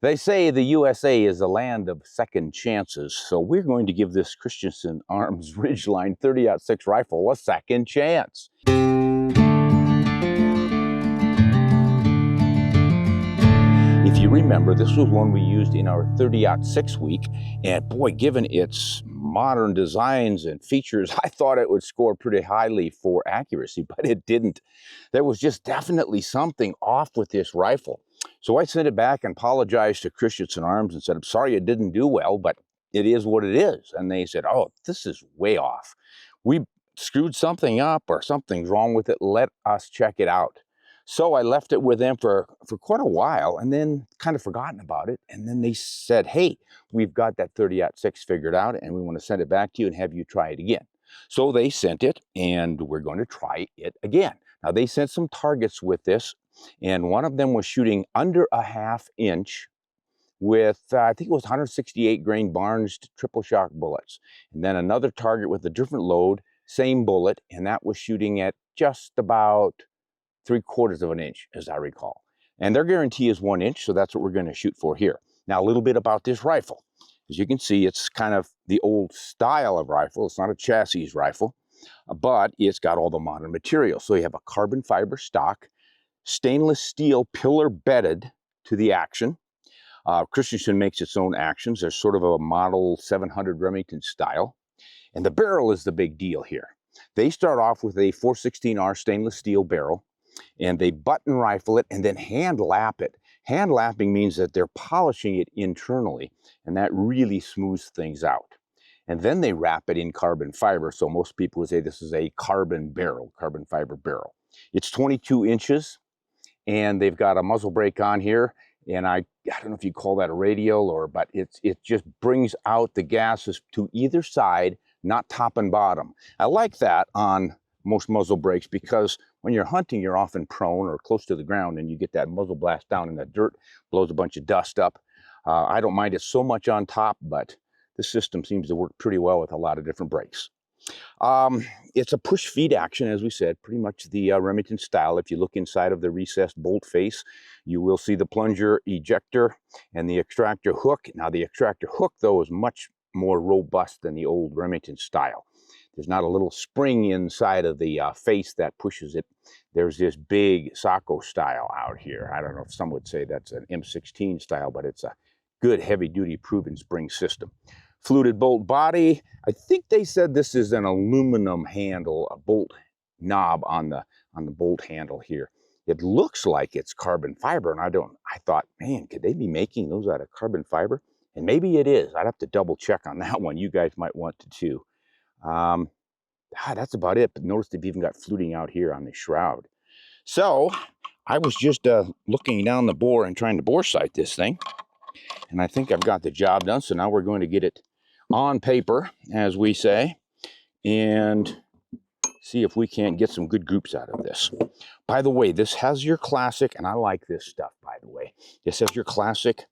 They say the USA is a land of second chances, so we're going to give this Christensen Arms Ridgeline 30-06 rifle a second chance. If you remember, this was one we used in our 30-06 week, and boy, given its modern designs and features, I thought it would score pretty highly for accuracy, but it didn't. There was just definitely something off with this rifle. So I sent it back and apologized to Christensen Arms and said, I'm sorry it didn't do well, but it is what it is. And they said, oh, this is way off. We screwed something up or something's wrong with it. Let us check it out. So I left it with them for quite a while and then kind of forgotten about it. And then they said, hey, we've got that 30-06 figured out and we want to send it back to you and have you try it again. So they sent it and we're going to try it again. Now they sent some targets with this, and one of them was shooting under a ½ inch with, I think it was 168 grain Barnes triple shock bullets. And then another target with a different load, same bullet, and that was shooting at just about 3/4 of an inch, as I recall. And their guarantee is 1 inch, so that's what we're going to shoot for here. Now, a little bit about this rifle. As you can see, it's kind of the old style of rifle. It's not a chassis rifle, but it's got all the modern materials. So you have a carbon fiber stock, stainless steel pillar bedded to the action. Christensen makes its own actions. There's sort of a model 700 Remington style. And the barrel is the big deal here. They start off with a 416R stainless steel barrel, and they button rifle it and then hand lap it. Hand lapping means that they're polishing it internally, and that really smooths things out. And then they wrap it in carbon fiber, so most people would say this is a carbon barrel, carbon fiber barrel. It's 22 inches, and they've got a muzzle brake on here, and I don't know if you call that a radial, but it just brings out the gases to either side, not top and bottom. I like that on most muzzle brakes because when you're hunting, you're often prone or close to the ground and you get that muzzle blast down and the dirt blows a bunch of dust up. I don't mind it so much on top, but this system seems to work pretty well with a lot of different brakes. It's a push feed action, as we said, pretty much the Remington style. If you look inside of the recessed bolt face, you will see the plunger ejector and the extractor hook. Now the extractor hook, though, is much more robust than the old Remington style. There's not a little spring inside of the face that pushes it. There's this big Socko style out here. I don't know if some would say that's an M16 style, but it's a good heavy-duty proven spring system. Fluted bolt body. I think they said this is an aluminum handle, a bolt knob on the bolt handle here. It looks like it's carbon fiber, and I thought, man, could they be making those out of carbon fiber? And maybe it is. I'd have to double check on that one. You guys might want to too. That's about it, but notice they've even got fluting out here on the shroud. So I was just looking down the bore and trying to bore sight this thing, and I think I've got the job done. So now we're going to get it on paper, as we say, and see if we can't get some good groups out of this. By the way, this has your classic, and I like this stuff, by the way. This has your classic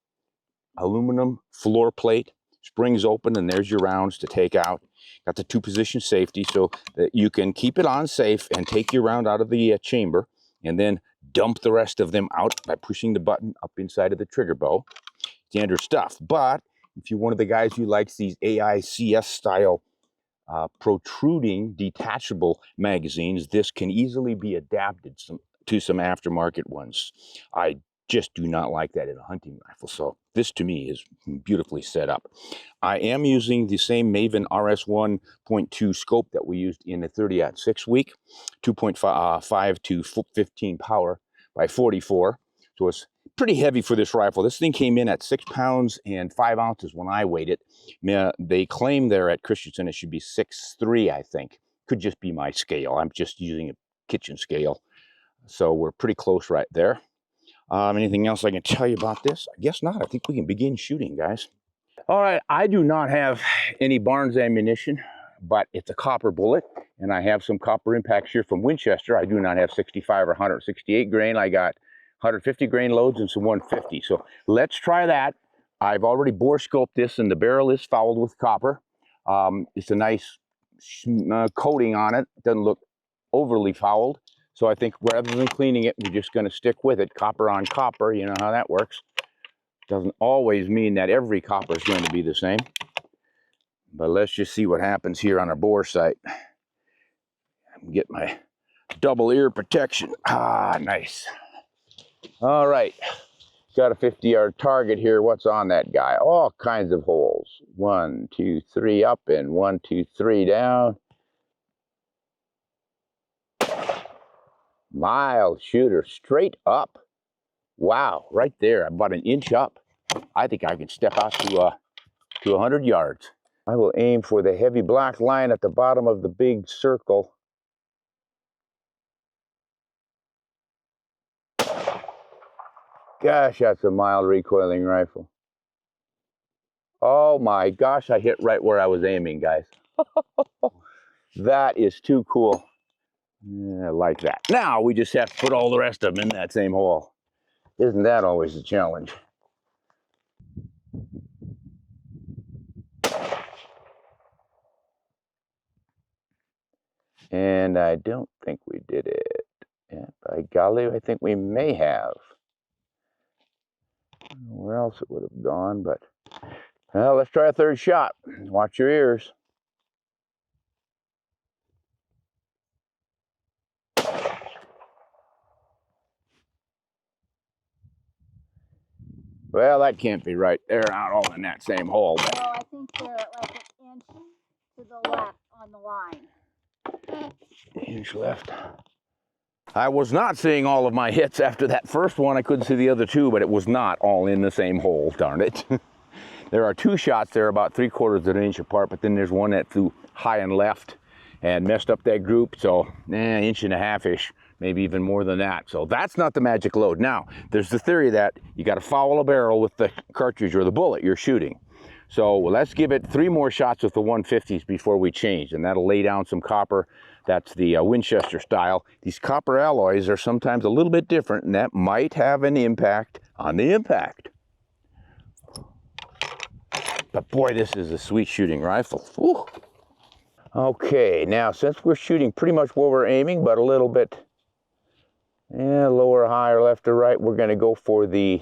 aluminum floor plate, springs open, and there's your rounds to take out. Got the 2-position safety so that you can keep it on safe and take your round out of the chamber and then dump the rest of them out by pushing the button up inside of the trigger bow. Standard stuff. But if you're one of the guys who likes these AICS style protruding detachable magazines, this can easily be adapted to some aftermarket ones. I just do not like that in a hunting rifle, so this to me is beautifully set up. I am using the same Maven RS1.2 scope that we used in the 30-06 week, 2.5 to 15 power by 44, so it's pretty heavy for this rifle. This thing came in at 6 pounds and 5 ounces when I weighed it. They claim there at Christensen it should be 6'3", I think. Could just be my scale. I'm just using a kitchen scale, so we're pretty close right there. Anything else I can tell you about this? I guess not. I think we can begin shooting, guys. All right, I do not have any Barnes ammunition, but it's a copper bullet, and I have some copper impacts here from Winchester. I do not have 65 or 168 grain. I got 150 grain loads and some 150. So let's try that. I've already bore scoped this, and the barrel is fouled with copper. It's a nice coating on it. It doesn't look overly fouled. So I think rather than cleaning it, we're just going to stick with it. Copper on copper, you know how that works. Doesn't always mean that every copper is going to be the same. But let's just see what happens here on our bore sight. Get my double ear protection. Ah, nice. All right. Got a 50-yard target here. What's on that guy? All kinds of holes. 1, 2, 3 up and 1, 2, 3 down. Mild shooter, straight up. Wow, right there, about an inch up. I think I can step out to 100 yards. I will aim for the heavy black line at the bottom of the big circle. Gosh, that's a mild recoiling rifle. Oh my gosh, I hit right where I was aiming, guys. That is too cool. Yeah, I like that. Now we just have to put all the rest of them in that same hole. Isn't that always a challenge? And I don't think we did it. Yeah, by golly, I think we may have. I don't know where else it would have gone, but well, let's try a third shot. Watch your ears. Well, that can't be right. They're not all in that same hole. But... No, I think they're like an inch to the left on the line. Inch left. I was not seeing all of my hits after that first one. I couldn't see the other two, but it was not all in the same hole, darn it. There are two shots there about 3/4 of an inch apart, but then there's one that flew high and left and messed up that group, so inch and a half-ish, maybe even more than that. So that's not the magic load. Now, there's the theory that you got to foul a barrel with the cartridge or the bullet you're shooting. So let's give it 3 more shots with the 150s before we change, and that'll lay down some copper. That's the Winchester style. These copper alloys are sometimes a little bit different, and that might have an impact on the impact. But boy, this is a sweet shooting rifle. Whew. Okay, now since we're shooting pretty much where we're aiming, but a little bit lower, higher, left or right, we're going to go for the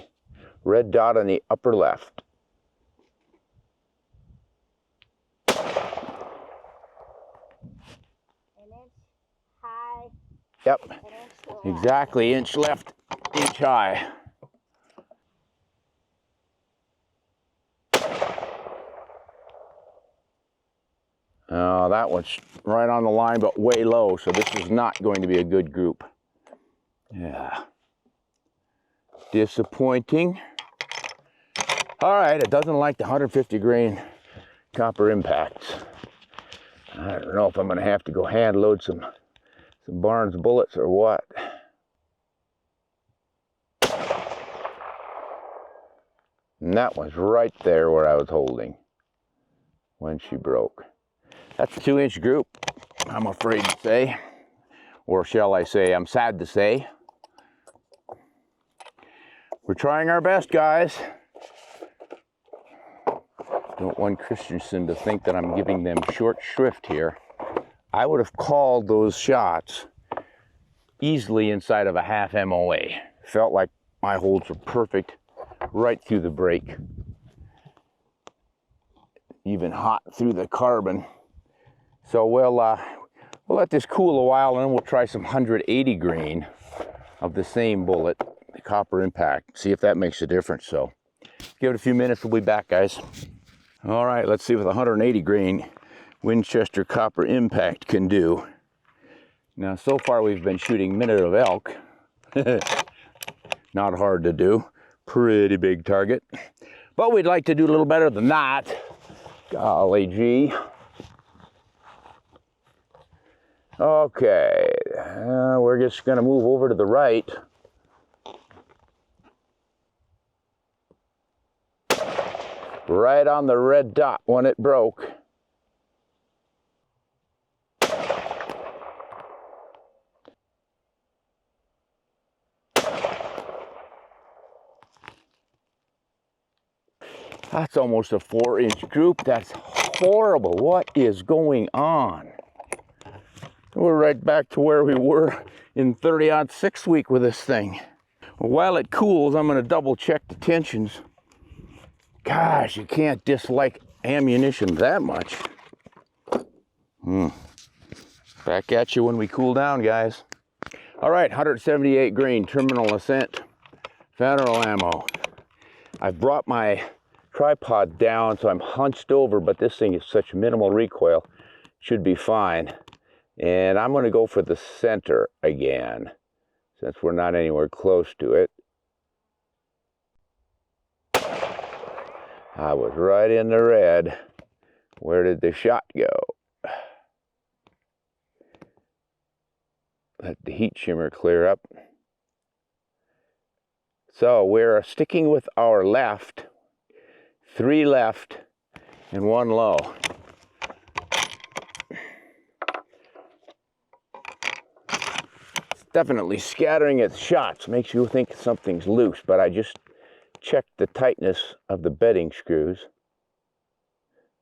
red dot on the upper left. High. Yep, exactly, inch left, inch high. Oh, that one's right on the line, but way low, so this is not going to be a good group. Yeah. Disappointing. All right, it doesn't like the 150 grain copper impacts. I don't know if I'm going to have to go hand load some Barnes bullets or what. And that was right there where I was holding when she broke. That's a 2-inch group, I'm afraid to say. Or shall I say, I'm sad to say. We're trying our best, guys. Don't want Christensen to think that I'm giving them short shrift here. I would have called those shots easily inside of a half MOA. Felt like my holds were perfect right through the break. Even hot through the carbon. So we'll let this cool a while, and then we'll try some 180 grain of the same bullet, the copper impact, see if that makes a difference. So give it a few minutes, we'll be back, guys. All right, let's see what the 180 grain Winchester copper impact can do. Now, so far we've been shooting minute of elk. Not hard to do, pretty big target. But we'd like to do a little better than that. Golly gee. Okay, we're just going to move over to the right. Right on the red dot when it broke. That's almost a 4-inch group. That's horrible. What is going on? We're right back to where we were in 30-06 week with this thing. While it cools, I'm going to double check the tensions Gosh, you can't dislike ammunition that much. Back at you when we cool down, guys. All right, 178 grain terminal ascent federal ammo. I've brought my tripod down, so I'm hunched over, but this thing is such minimal recoil, should be fine. And I'm going to go for the center again, since we're not anywhere close to it. I was right in the red. Where did the shot go? Let the heat shimmer clear up. So we're sticking with our left, 3 left and 1 low. It's definitely scattering its shots, makes you think something's loose, but I just checked the tightness of the bedding screws.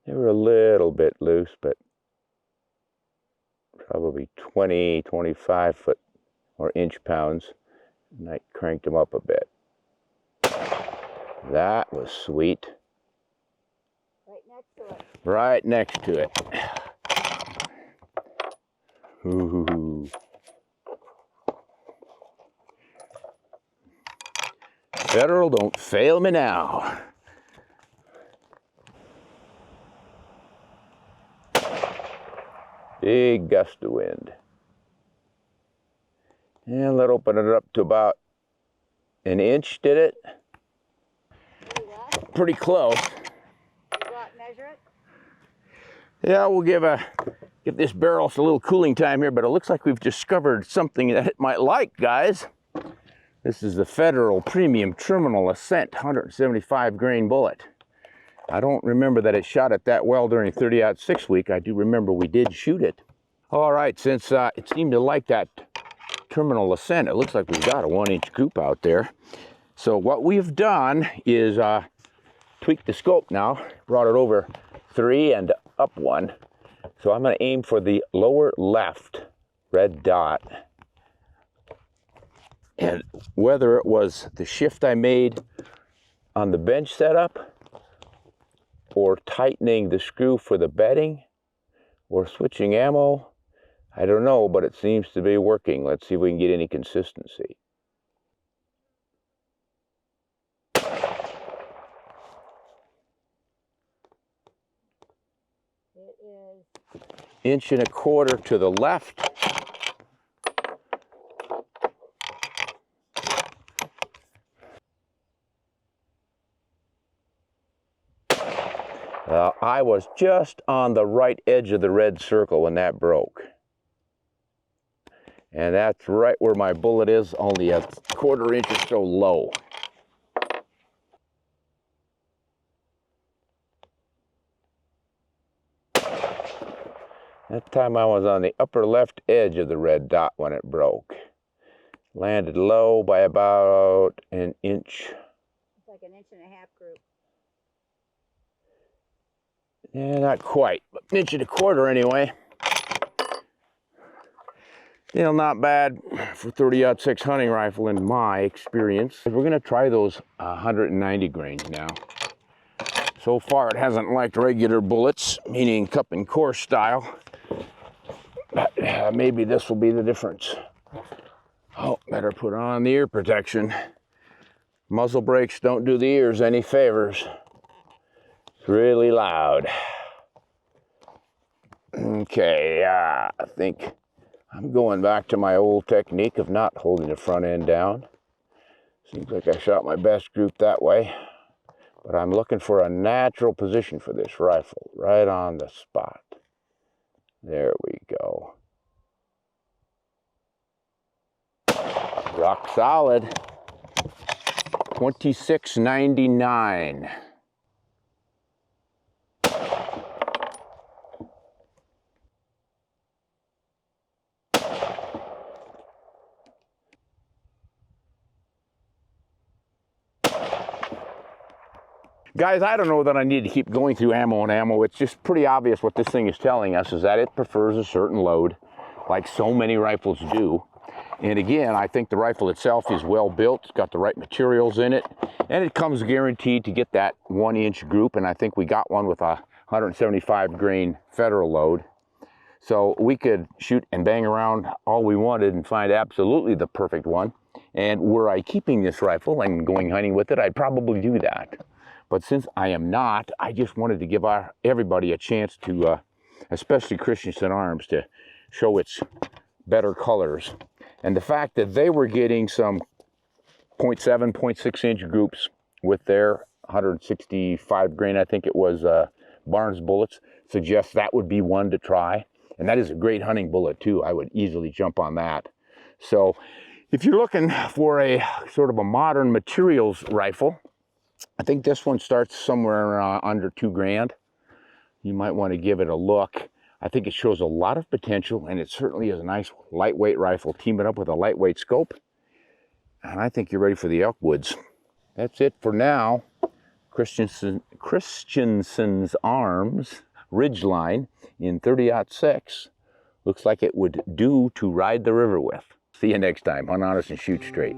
They were a little bit loose, but probably 20, 25 foot or inch pounds, and I cranked them up a bit. That was sweet. Right next to it. Right next to it. Ooh. Federal, don't fail me now. Big gust of wind. And let's open it up to about an inch, did it? Pretty close. You go out and measure it? Yeah, we'll give this barrel a little cooling time here, but it looks like we've discovered something that it might like, guys. This is the Federal Premium Terminal Ascent 175 grain bullet. I don't remember that it shot it that well during 30-06 week. I do remember we did shoot it. All right, since it seemed to like that terminal ascent, it looks like we've got a 1-inch group out there. So what we've done is tweak the scope now, brought it over 3 and up 1. So I'm going to aim for the lower left red dot. And whether it was the shift I made on the bench setup, or tightening the screw for the bedding, or switching ammo, I don't know, but it seems to be working. Let's see if we can get any consistency. It is 1.25 inches to the left. I was just on the right edge of the red circle when that broke. And that's right where my bullet is, only 1/4 inch or so low. That time I was on the upper left edge of the red dot when it broke. Landed low by about 1 inch. it's like 1.5 inch group. Yeah, not quite, but 1.25 inches anyway. You know, not bad for 30-06 hunting rifle in my experience. We're gonna try those 190 grains now. So far it hasn't liked regular bullets, meaning cup and core style. But maybe this will be the difference. Oh, better put on the ear protection. Muzzle brakes don't do the ears any favors. It's really loud. Okay, I think I'm going back to my old technique of not holding the front end down. Seems like I shot my best group that way. But I'm looking for a natural position for this rifle, right on the spot. There we go. Rock solid. 26.99. Guys, I don't know that I need to keep going through ammo and ammo. It's just pretty obvious what this thing is telling us is that it prefers a certain load, like so many rifles do. And again, I think the rifle itself is well built. It's got the right materials in it, and it comes guaranteed to get that 1-inch group, and I think we got one with a 175 grain federal load. So we could shoot and bang around all we wanted and find absolutely the perfect one. And were I keeping this rifle and going hunting with it, I'd probably do that. But since I am not, I just wanted to give everybody a chance to, especially Christensen Arms, to show its better colors. And the fact that they were getting some 0.7, 0.6 inch groups with their 165 grain, I think it was, Barnes bullets, suggests that would be one to try. And that is a great hunting bullet too. I would easily jump on that. So if you're looking for a sort of a modern materials rifle, I think this one starts somewhere under $2,000. You might want to give it a look. I think it shows a lot of potential, and it certainly is a nice lightweight rifle. Team it up with a lightweight scope, and I think you're ready for the elk woods. That's it for now. Christensen's Arms Ridgeline in 30-06. Looks like it would do to ride the river with. See you next time. Hunt honest and shoot straight.